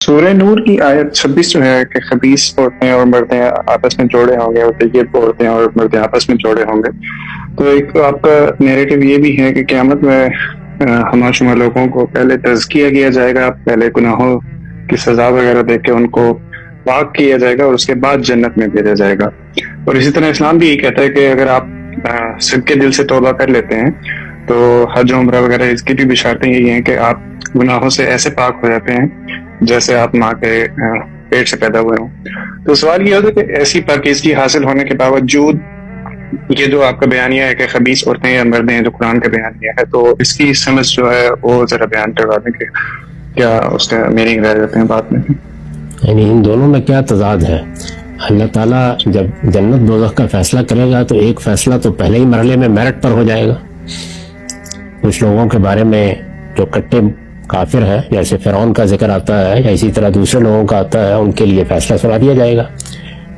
سورہ نور کی آیت 26 جو ہے کہ خبیث عورتیں اور مردیں آپس میں جوڑے ہوں گے اور طیب عورتیں اور مردیں آپس میں جوڑے ہوں گے، تو ایک آپ کا نیریٹو یہ بھی ہے کہ قیامت میں ہمہ شمہ لوگوں کو پہلے تزکیہ کیا جائے گا، پہلے گناہوں کی سزا وغیرہ دے کے ان کو پاک کیا جائے گا اور اس کے بعد جنت میں بھیجا جائے گا۔ اور اسی طرح اسلام بھی یہ کہتا ہے کہ اگر آپ صدقے دل سے توبہ کر لیتے ہیں تو حج عمرہ وغیرہ اس کی بھی بشارتیں یہی ہیں کہ آپ گناہوں سے ایسے پاک ہو جاتے ہیں جیسے آپ ماں کے پیٹ سے پیدا ہوئے ہوں۔ تو سوال یہ ہوتا ہے کہ ایسی پاکیزگی حاصل ہونے کے باوجود یہ جو آپ کا بیانیہ ہے کہ خبیث عورتیں یا مردیں ہیں جو قرآن کا بیانیہ ہے، تو اس کی سمجھ جو ہے وہ ذرا بیان کروا دیں کہ کیا اس کا میننگ رہ جاتے ہیں بات میں۔ یعنی ان دونوں میں کیا تضاد ہے؟ اللہ تعالیٰ جب جنت دوزخ کا فیصلہ کرے گا تو ایک فیصلہ تو پہلے ہی مرحلے میں میرٹ پر ہو جائے گا۔ کچھ لوگوں کے بارے میں جو کٹے کافر ہے، جیسے فرعون کا ذکر آتا ہے یا اسی طرح دوسرے لوگوں کا آتا ہے، ان کے لیے فیصلہ سنا دیا جائے گا۔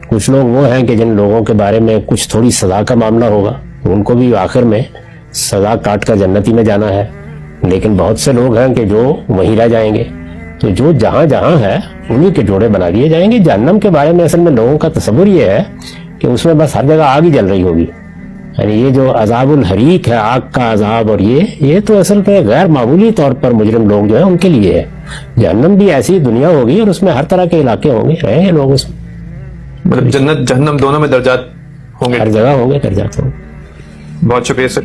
کچھ لوگ وہ ہیں کہ جن لوگوں کے بارے میں کچھ تھوڑی سزا کا معاملہ ہوگا، ان کو بھی آخر میں سزا کاٹ کر جنتی میں جانا ہے، لیکن بہت سے لوگ ہیں کہ جو وہیں رہ جائیں گے۔ تو جو جہاں جہاں ہے انہی کے جوڑے بنا دیے جائیں گے۔ جہنم کے بارے میں اصل میں لوگوں کا تصور یہ ہے کہ اس میں بس ہر جگہ آگ ہی جل رہی ہوگی، یعنی یہ جو عذاب الحریق ہے، آگ کا عذاب، اور یہ تو اصل پہ غیر معمولی طور پر مجرم لوگ جو ہیں ان کے لیے ہے۔ جہنم بھی ایسی دنیا ہوگی اور اس میں ہر طرح کے علاقے ہوں گے، رہیں گے لوگ اس میں، مطلب جنت جہنم دونوں میں درجات ہوں گے، ہر جگہ ہوں گے درجات ہوں گے۔ بہت شکریہ سر۔